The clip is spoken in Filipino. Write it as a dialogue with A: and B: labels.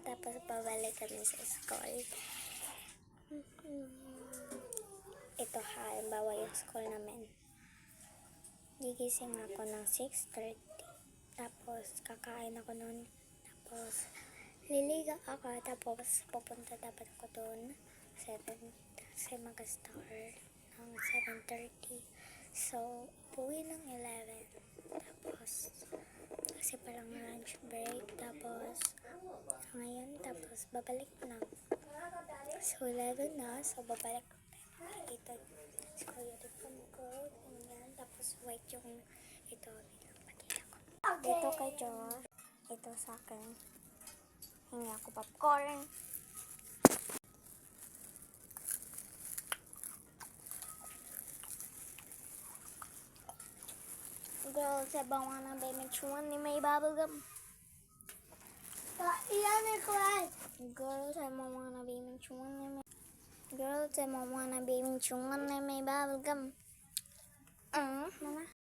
A: Tapos pabalik kami sa school. Ito halimbawa yung school namin. Gigising ako ng 6:30. Tapos kakain ako nun. Tapos liliga ako. Tapos pupunta dapat ako doon 7 kasi mag-start ng 7:30. So uwi ng 11. Tapos kasi parang lunch break. Tapos ngayon, tapos babalik na. So 11 na. So babalik ito. School uniform ko. Ganyan. Tapos white yung ito. Pakita ko. Dito kay Joa. Ito sa akin. Hingi ako popcorn. Girls, I wanna be one ni may bubblegum. Iyan ni Cry. Girls, I wanna be one ni may. Girls, I wanna be one ni may bubblegum. Mama.